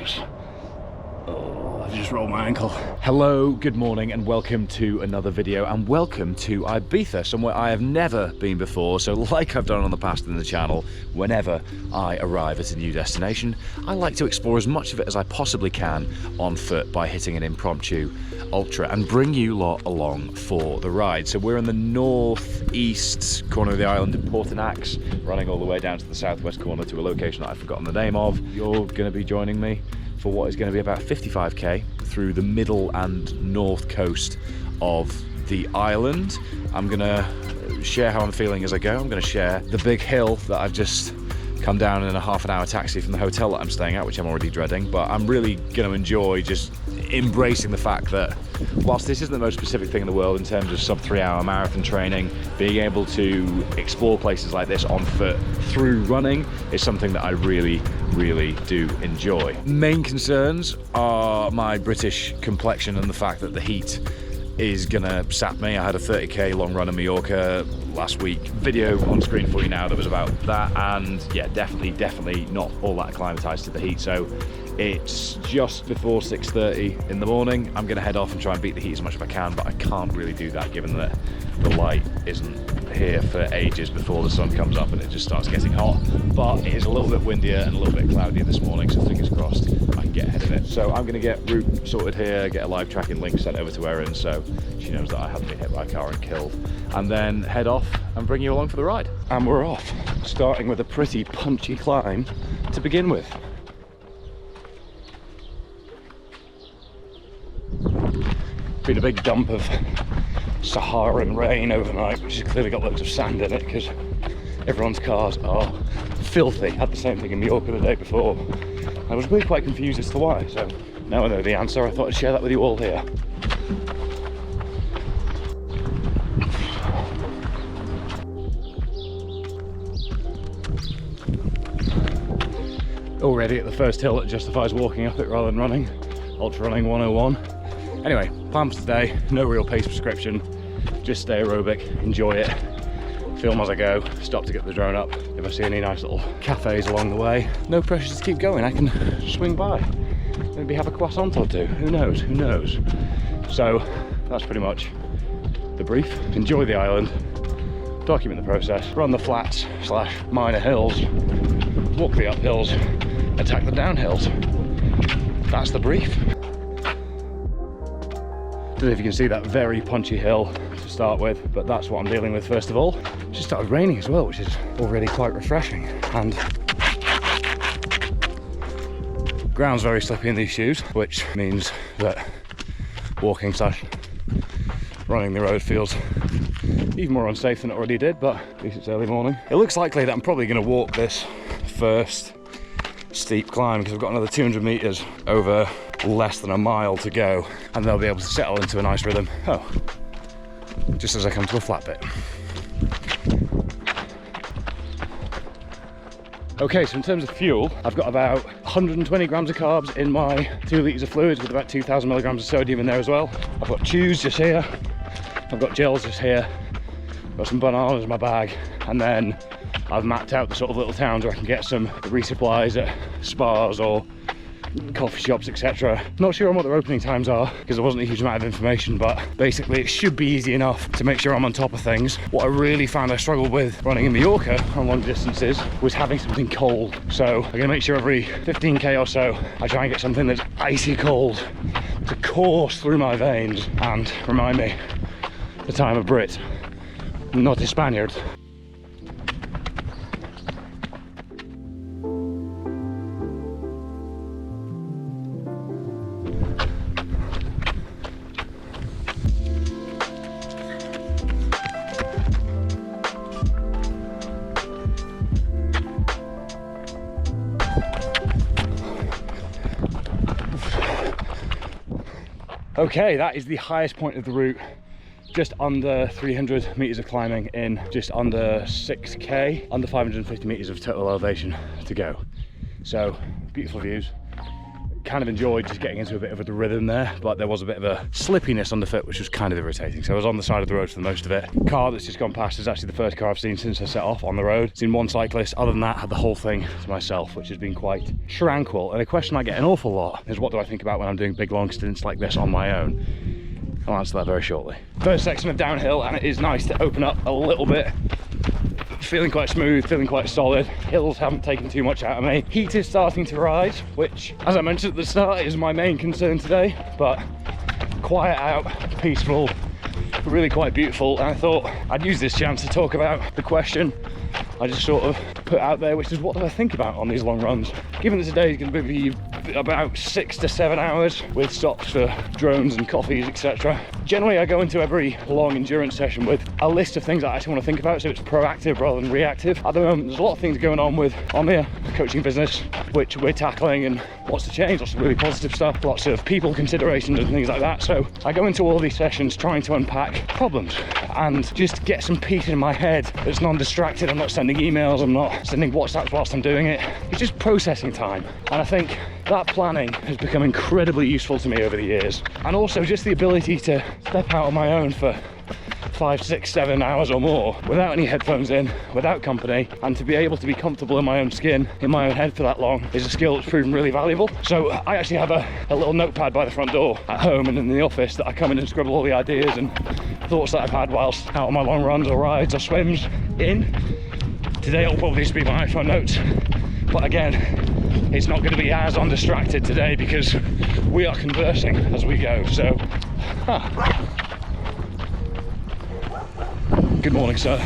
Fergus. Oh, I've just rolled my ankle. Hello, good morning, and welcome to another video, and welcome to Ibiza, somewhere I have never been before. So like I've done on the past in the channel, whenever I arrive at a new destination, I like to explore as much of it as I possibly can on foot by hitting an impromptu ultra and bring you lot along for the ride. So we're in the northeast corner of the island in Portinax, running all the way down to the southwest corner to a location that I've forgotten the name of. You're going to be joining me for what is going to be about 55k through the middle and north coast of the island. I'm going to share how I'm feeling as I go. I'm going to share the big hill that I've just come down in a half-an-hour taxi from the hotel that I'm staying at, which I'm already dreading, but I'm really going to enjoy just embracing the fact that whilst this isn't the most specific thing in the world in terms of sub 3 hour marathon training, being able to explore places like this on foot through running is something that I really do enjoy. Main concerns are my British complexion and the fact that the heat is gonna sap me. I had a 30k long run in Mallorca last week. Video on screen for you now that was about that, and yeah, definitely not all that acclimatized to the heat. So it's just before 6:30 in the morning. I'm gonna head off and try and beat the heat as much as I can, but I can't really do that given that the light isn't here for ages before the sun comes up and it just starts getting hot. But it is a little bit windier and a little bit cloudier this morning, so fingers crossed I can get ahead of it. So I'm gonna get route sorted here, get a live tracking link sent over to Erin so she knows that I haven't been hit by a car and killed, and then head off and bring you along for the ride. And we're off, starting with a pretty punchy climb to begin with. Been a big dump of Saharan rain overnight, which has clearly got loads of sand in it because everyone's cars are filthy. Had the same thing in Mallorca the day before. I was really quite confused as to why, so now I know the answer. I thought I'd share that with you all here. Already at the first hill that justifies walking up it rather than running. Ultra running 101. Anyway, plan for today, no real pace prescription, just stay aerobic, enjoy it, film as I go, stop to get the drone up if I see any nice little cafes along the way. No pressure to keep going, I can swing by, maybe have a croissant or two, who knows. So that's pretty much the brief. Enjoy the island, document the process, run the flats / minor hills, walk the uphills, attack the downhills. That's the brief. I don't know if you can see that very punchy hill to start with, but that's what I'm dealing with first of all. It just started raining as well, which is already quite refreshing. And ground's very slippy in these shoes, which means that walking / running the road feels even more unsafe than it already did, but at least it's early morning. It looks likely that I'm probably going to walk this first steep climb because I've got another 200 meters over less than a mile to go, and they'll be able to settle into a nice rhythm. Oh, just as I come to a flat bit. Okay, so in terms of fuel, I've got about 120 grams of carbs in my 2 litres of fluids with about 2,000 milligrams of sodium in there as well. I've got chews just here, I've got gels just here, I've got some bananas in my bag, and then I've mapped out the sort of little towns where I can get some resupplies at spas or coffee shops, etc. Not sure on what their opening times are because there wasn't a huge amount of information, but basically it should be easy enough to make sure I'm on top of things. What I really found I struggled with running in Mallorca on long distances was having something cold. So I'm gonna make sure every 15k or so I try and get something that's icy cold to course through my veins and remind me that I'm a Brit, not a Spaniard. Okay, that is the highest point of the route, just under 300 meters of climbing in just under 6k, under 550 meters of total elevation to go. So beautiful views, kind of enjoyed just getting into a bit of the rhythm there, but there was a bit of a slippiness on the foot, which was kind of irritating. So I was on the side of the road for the most of it. Car that's just gone past is actually the first car I've seen since I set off on the road. Seen one cyclist. Other than that, had the whole thing to myself, which has been quite tranquil. And a question I get an awful lot is, what do I think about when I'm doing big long stints like this on my own? I'll answer that very shortly. First section of downhill, and it is nice to open up a little bit. Feeling quite smooth, feeling quite solid. Hills haven't taken too much out of me. Heat is starting to rise, which, as I mentioned at the start, is my main concern today. But quiet out, peaceful, really quite beautiful. And I thought I'd use this chance to talk about the question I just sort of put out there, which is, what do I think about on these long runs? Given that today is going to be about 6 to 7 hours with stops for drones and coffees, etc. Generally, I go into every long endurance session with a list of things I actually want to think about, so it's proactive rather than reactive. At the moment, there's a lot of things going on with Omnia, the coaching business, which we're tackling, and lots to change, lots of really positive stuff, lots of people considerations and things like that. So I go into all these sessions trying to unpack problems and just get some peace in my head that's non-distracted. I'm not sending emails, I'm not sending WhatsApps whilst I'm doing it. It's just processing time. And I think that planning has become incredibly useful to me over the years. And also just the ability to step out on my own for 5, 6, 7 hours or more without any headphones in, without company, and to be able to be comfortable in my own skin, in my own head for that long is a skill that's proven really valuable. So I actually have a little notepad by the front door at home and in the office that I come in and scribble all the ideas and thoughts that I've had whilst out on my long runs or rides or swims in. Today it'll probably just be my iPhone notes, but again, it's not going to be as undistracted today because we are conversing as we go. So, Good morning, sir.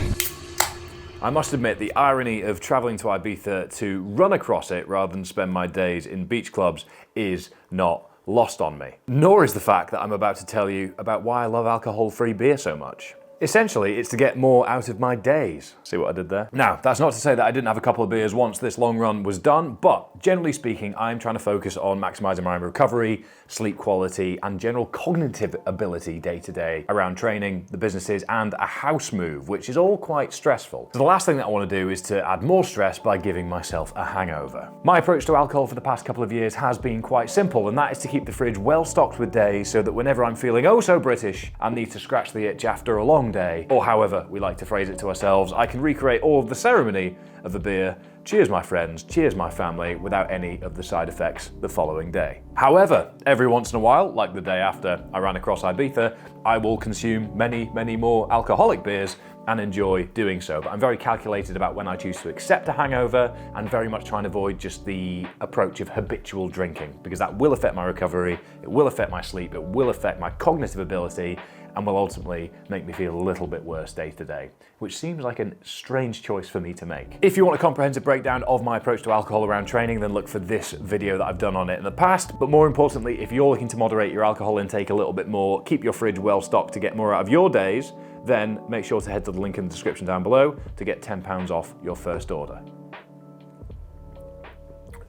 I must admit, the irony of travelling to Ibiza to run across it rather than spend my days in beach clubs is not lost on me. Nor is the fact that I'm about to tell you about why I love alcohol-free beer so much. Essentially, it's to get more out of my days. See what I did there? Now, that's not to say that I didn't have a couple of beers once this long run was done, but generally speaking, I'm trying to focus on maximising my recovery, sleep quality, and general cognitive ability day to day around training, the businesses, and a house move, which is all quite stressful. So the last thing that I want to do is to add more stress by giving myself a hangover. My approach to alcohol for the past couple of years has been quite simple, and that is to keep the fridge well stocked with days so that whenever I'm feeling oh so British and need to scratch the itch after a long day, or however we like to phrase it to ourselves, I can recreate all of the ceremony of the beer, cheers my friends, cheers my family, without any of the side effects the following day. However, every once in a while, like the day after I ran across Ibiza, I will consume many, many more alcoholic beers and enjoy doing so. But I'm very calculated about when I choose to accept a hangover and very much try and avoid just the approach of habitual drinking, because that will affect my recovery, it will affect my sleep, it will affect my cognitive ability, and will ultimately make me feel a little bit worse day to day, which seems like a strange choice for me to make. If you want a comprehensive breakdown of my approach to alcohol around training, then look for this video that I've done on it in the past. But more importantly, if you're looking to moderate your alcohol intake a little bit more, keep your fridge well stocked to get more out of your days, then make sure to head to the link in the description down below to get £10 off your first order.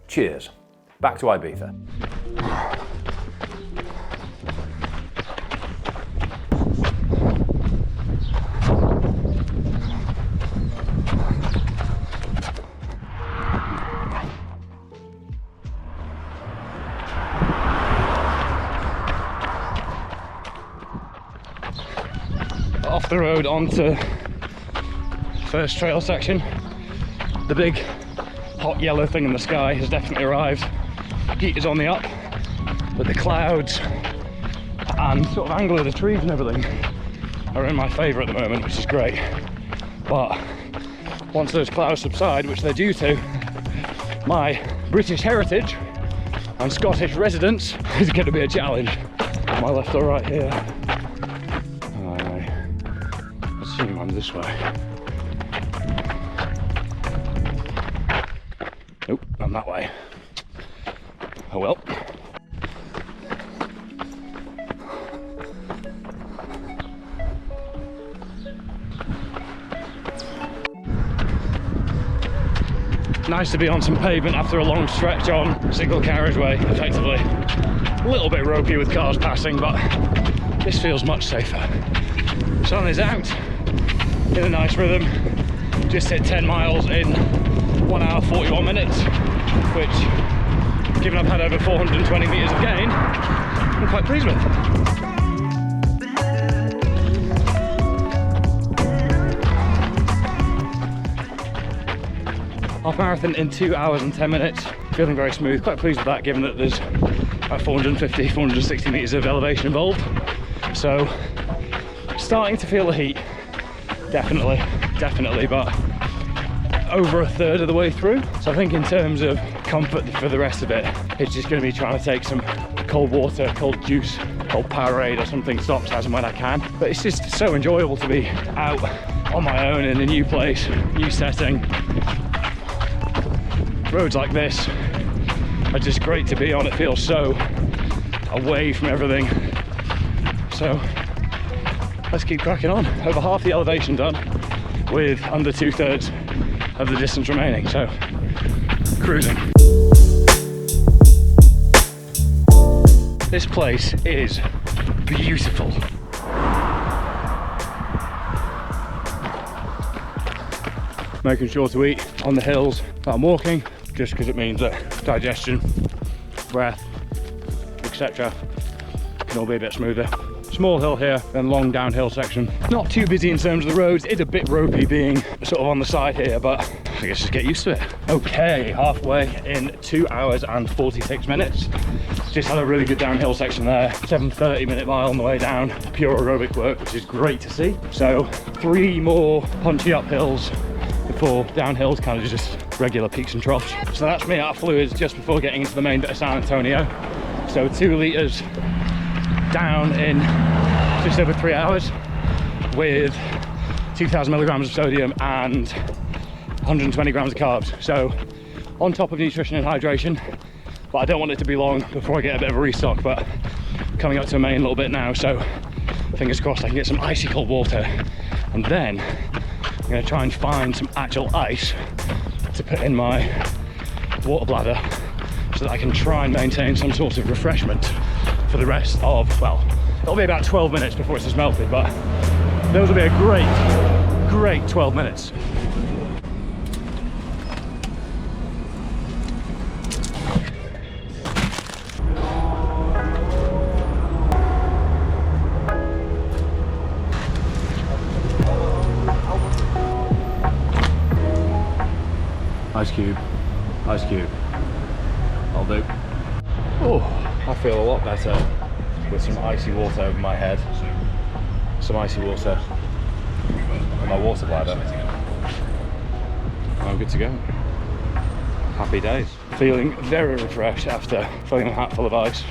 Cheers. Back to Ibiza. Off the road onto first trail section. The big hot yellow thing in the sky has definitely arrived. Heat is on the up, but the clouds and sort of angle of the trees and everything are in my favour at the moment, which is great. But once those clouds subside, which they're due to, my British heritage and Scottish residence is going to be a challenge. Am I left or right here? I assume I'm this way. Nope, I'm that way. Oh well. Nice to be on some pavement after a long stretch on single carriageway, effectively. A little bit ropey with cars passing, but this feels much safer. Sun is out in a nice rhythm. Just hit 10 miles in 1 hour 41 minutes, which given I've had over 420 metres of gain, I'm quite pleased with. Half marathon in 2 hours and 10 minutes, feeling very smooth, quite pleased with that given that there's about 450, 460 metres of elevation involved. So, starting to feel the heat, definitely, but over a third of the way through. So I think in terms of comfort for the rest of it, it's just going to be trying to take some cold water, cold juice, cold Powerade or something, stops as and when I can. But it's just so enjoyable to be out on my own in a new place, new setting. Roads like this are just great to be on. It feels so away from everything. So let's keep cracking on. Over half the elevation done with under 2/3 of the distance remaining, so cruising. This place is beautiful. Making sure to eat on the hills that I'm walking, just because it means that digestion, breath, etc. can all be a bit smoother. Small hill here, then long downhill section. Not too busy in terms of the roads. It's a bit ropey being sort of on the side here, but I guess just get used to it. Okay, halfway in 2 hours and 46 minutes. Just had a really good downhill section there. 7:30-minute mile on the way down. Pure aerobic work, which is great to see. So 3 more punchy uphills before downhills, kind of just regular peaks and troughs. So that's me out of fluids just before getting into the main bit of San Antonio. So 2 litres down in just over 3 hours with 2,000 milligrams of sodium and 120 grams of carbs. So on top of nutrition and hydration, but I don't want it to be long before I get a bit of a restock, but coming up to a main a little bit now, so fingers crossed I can get some icy cold water, and then I'm going to try and find some actual ice to put in my water bladder so that I can try and maintain some sort of refreshment for the rest of, well, it'll be about 12 minutes before it's just melted, but those will be a great 12 minutes. Ice cube, I'll do. Oh, I feel a lot better with some icy water over my head, some icy water in my water bladder. I'm good to go. Happy days. Feeling very refreshed after filling my hat full of ice,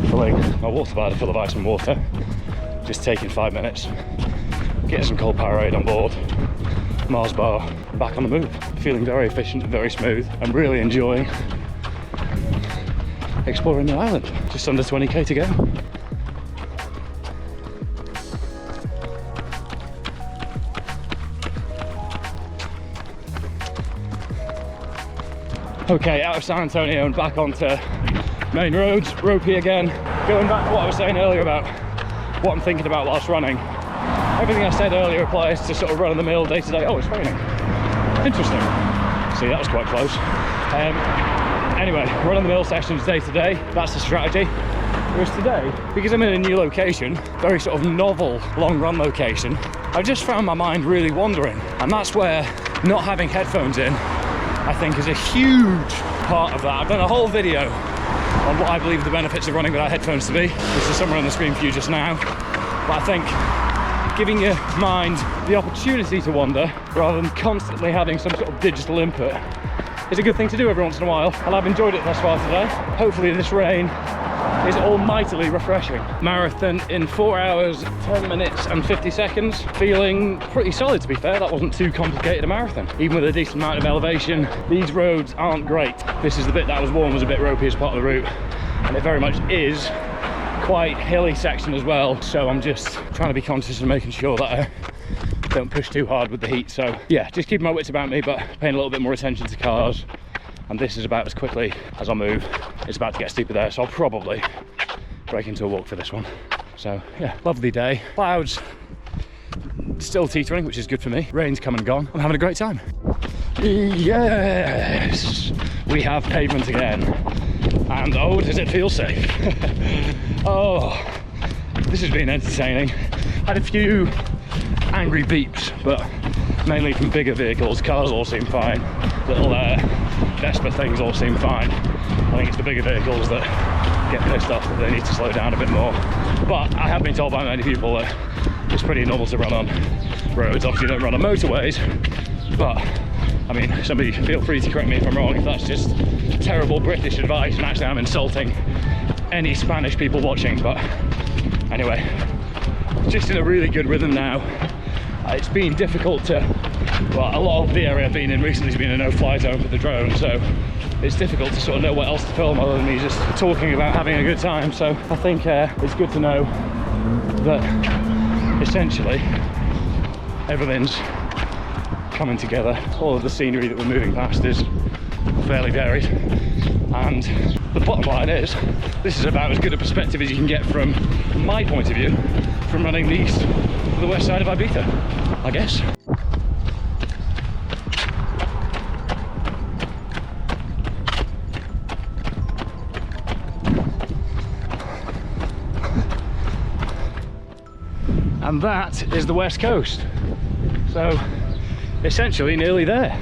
filling my water bladder full of ice and water. Just taking 5 minutes, getting some cold Powerade on board, Mars bar, back on the move. Feeling very efficient and very smooth. I'm really enjoying exploring the island. Just under 20k to go. Okay, out of San Antonio and back onto main roads, ropey again. Going back to what I was saying earlier about what I'm thinking about whilst running. Everything I said earlier applies to sort of run-of-the-mill day-to-day. Oh, it's raining. Interesting. See, that was quite close. Anyway, run-of-the-mill sessions day-to-day, that's the strategy. Whereas today, because I'm in a new location, very sort of novel long-run location, I just found my mind really wandering. And that's where not having headphones in, I think, is a huge part of that. I've done a whole video on what I believe the benefits of running without headphones to be. This is somewhere on the screen for you just now. But I think giving your mind the opportunity to wander rather than constantly having some sort of digital input is a good thing to do every once in a while, and I've enjoyed it thus far today. Hopefully this rain is almightily refreshing. Marathon in 4 hours, 10 minutes and 50 seconds. Feeling pretty solid, to be fair. That wasn't too complicated a marathon. Even with a decent amount of elevation, these roads aren't great. This is the bit that was warm, was a bit ropey as part of the route, and it very much is quite hilly section as well, so I'm just trying to be conscious of making sure that I don't push too hard with the heat. So yeah, just keeping my wits about me, but paying a little bit more attention to cars. And this is about as quickly as I'll move. It's about to get steeper there, so I'll probably break into a walk for this one. So yeah, lovely day. Clouds still teetering, which is good for me. Rain's come and gone. I'm having a great time. Yes, we have pavement again. Oh, does it feel safe? Oh, this has been entertaining. Had a few angry beeps, but mainly from bigger vehicles. Cars all seem fine. Little Vespa things all seem fine. I think it's the bigger vehicles that get pissed off that they need to slow down a bit more. But I have been told by many people that it's pretty normal to run on roads. Obviously, you don't run on motorways, but I mean, somebody feel free to correct me if I'm wrong, if that's just terrible British advice, and actually I'm insulting any Spanish people watching. But anyway, just in a really good rhythm now. It's been difficult to, well, a lot of the area I've been in recently has been a no-fly zone for the drone, so it's difficult to sort of know what else to film other than me just talking about having a good time. So I think it's good to know that essentially everything's coming together. All of the scenery that we're moving past is fairly varied, and the bottom line is this is about as good a perspective as you can get from my point of view from running the east to the west side of Ibiza, I guess. And that is the west coast, so essentially nearly there.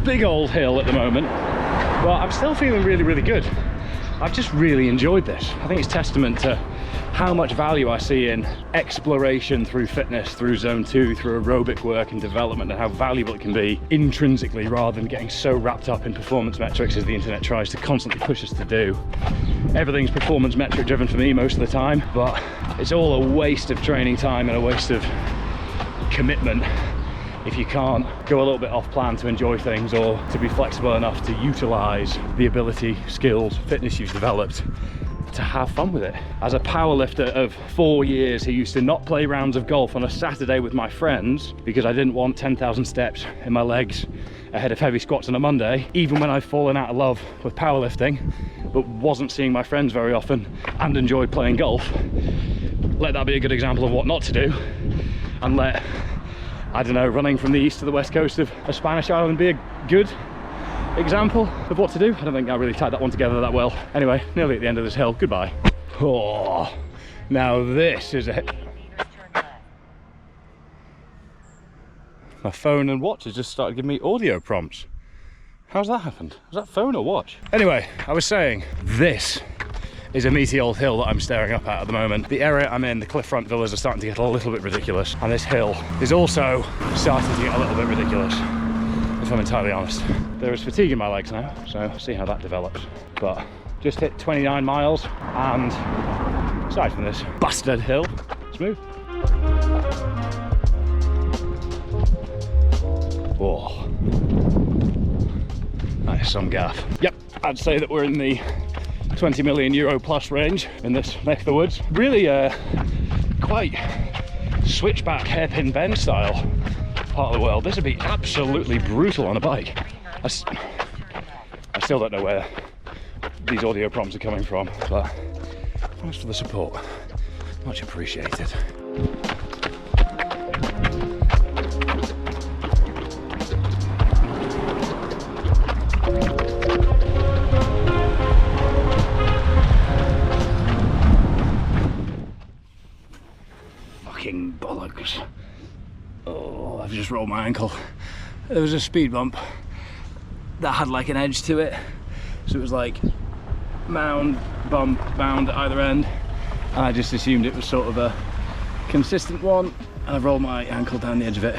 Big old hill at the moment, but I'm still feeling really good. I've just really enjoyed this. I think it's testament to how much value I see in exploration through fitness, through zone 2, through aerobic work and development, and how valuable it can be intrinsically rather than getting so wrapped up in performance metrics as the internet tries to constantly push us to do. Everything's performance metric driven for me most of the time, but it's all a waste of training time and a waste of commitment if you can't go a little bit off plan to enjoy things, or to be flexible enough to utilize the ability, skills, fitness you've developed to have fun with it. As a powerlifter of 4 years who used to not play rounds of golf on a Saturday with my friends because I didn't want 10,000 steps in my legs ahead of heavy squats on a Monday, even when I've fallen out of love with powerlifting but wasn't seeing my friends very often and enjoyed playing golf, let that be a good example of what not to do, and let, I don't know, running from the east to the west coast of a Spanish island be a good example of what to do. I don't think I really tied that one together that well. Anyway, nearly at the end of this hill. Goodbye. Oh, now this is a... My phone and watch has just started giving me audio prompts. How's that happened? Was that phone or watch? Anyway, I was saying, this is a meaty old hill that I'm staring up at the moment. The area I'm in, the cliffront villas, are starting to get a little bit ridiculous, and this hill is also starting to get a little bit ridiculous, if I'm entirely honest. There is fatigue in my legs now, so see how that develops. But just hit 29 miles, and aside from this busted hill, smooth. Oh, that is some gaff. Yep, I'd say that we're in the 20 million euro plus range in this neck of the woods. Really quite switchback hairpin bend style part of the world. This would be absolutely brutal on a bike. I still don't know where these audio prompts are coming from, but thanks for the support, much appreciated. Fucking bollocks. Oh, I've just rolled my ankle. There was a speed bump that had like an edge to it, so it was like mound, bump, mound at either end, and I just assumed it was sort of a consistent one, and I've rolled my ankle down the edge of it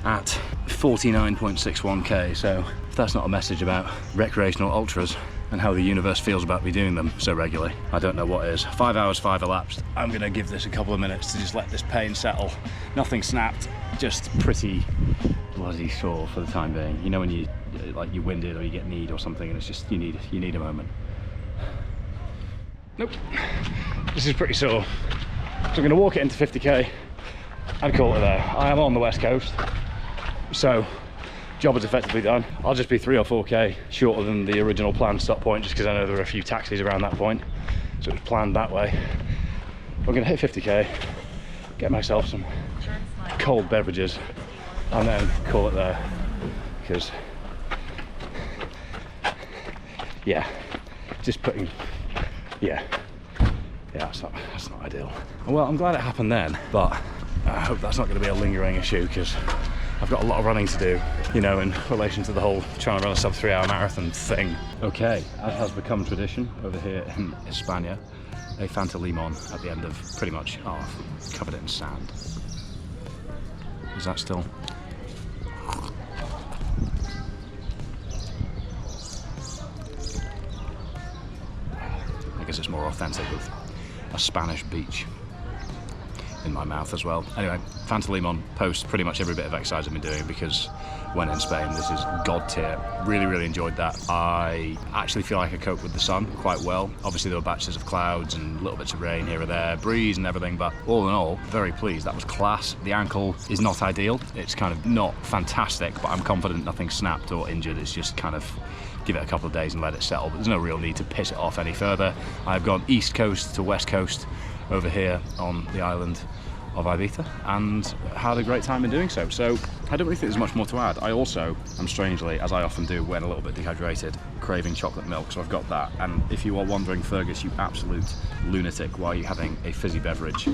at 49.61k. So if that's not a message about recreational ultras and how the universe feels about me doing them so regularly, I don't know what is. 5 hours, 5 elapsed. I'm gonna give this a couple of minutes to just let this pain settle. Nothing snapped, just pretty bloody sore for the time being. You know when you're winded or you get kneed or something, and it's just you need a moment. Nope, this is pretty sore. So I'm gonna walk it into 50k and call it there. I am on the west coast, so job is effectively done. I'll just be 3 or 4k shorter than the original planned stop point, just because I know there are a few taxis around that point, so it was planned that way. I'm gonna hit 50k, get myself some cold beverages, and then call it there, because yeah, just putting, yeah, that's not ideal. Well, I'm glad it happened then, but I hope that's not going to be a lingering issue, because I've got a lot of running to do, you know, in relation to the whole trying to run a sub 3 hour marathon thing. Okay, as has become tradition over here in España, a Fanta Limon at the end of pretty much half, covered it in sand. Is that still? I guess it's more authentic with a Spanish beach in my mouth as well. Anyway, Fanta Limon posts pretty much every bit of exercise I've been doing, because when in Spain, this is god tier. Really enjoyed that. I actually feel like I coped with the sun quite well. Obviously there were batches of clouds and little bits of rain here or there, breeze and everything, but all in all, very pleased. That was class. The ankle is not ideal. It's kind of not fantastic, but I'm confident nothing snapped or injured. It's just kind of give it a couple of days and let it settle. But there's no real need to piss it off any further. I've gone east coast to west coast over here on the island of Ibiza and had a great time in doing so. So I don't really think there's much more to add. I also am strangely, as I often do when a little bit dehydrated, craving chocolate milk, so I've got that. And if you are wondering, Fergus, you absolute lunatic, why are you having a fizzy beverage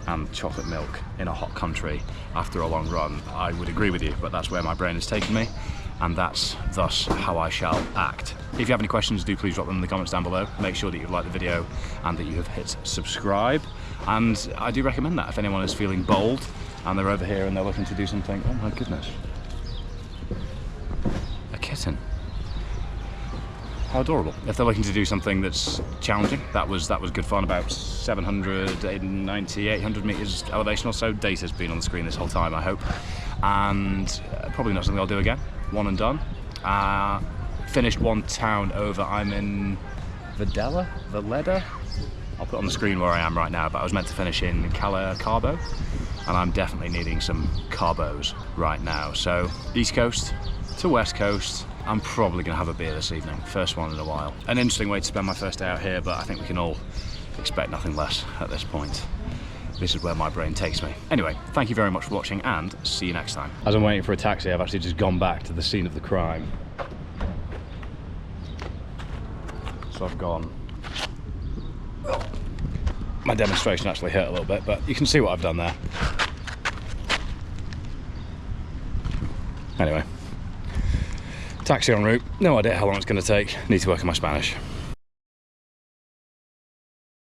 and chocolate milk in a hot country after a long run? I would agree with you, but that's where my brain has taken me, and that's thus how I shall act. If you have any questions, do please drop them in the comments down below. Make sure that you've liked the video and that you have hit subscribe. And I do recommend that if anyone is feeling bold and they're over here and they're looking to do something. Oh my goodness. A kitten. How adorable. If they're looking to do something that's challenging, that was good fun. About 790, 800 meters elevation or so. Data's been on the screen this whole time, I hope. And probably not something I'll do again. One and done. Finished one town over. I'm in Valleda. I'll put on the screen where I am right now, but I was meant to finish in Carbo, and I'm definitely needing some carbos right now. So East Coast to West Coast. I'm probably going to have a beer this evening. First one in a while. An interesting way to spend my first day out here, but I think we can all expect nothing less at this point. This is where my brain takes me. Anyway, thank you very much for watching, and see you next time. As I'm waiting for a taxi, I've actually just gone back to the scene of the crime. So I've gone. My demonstration actually hurt a little bit, but you can see what I've done there. Anyway, taxi en route. No idea how long it's going to take. Need to work on my Spanish.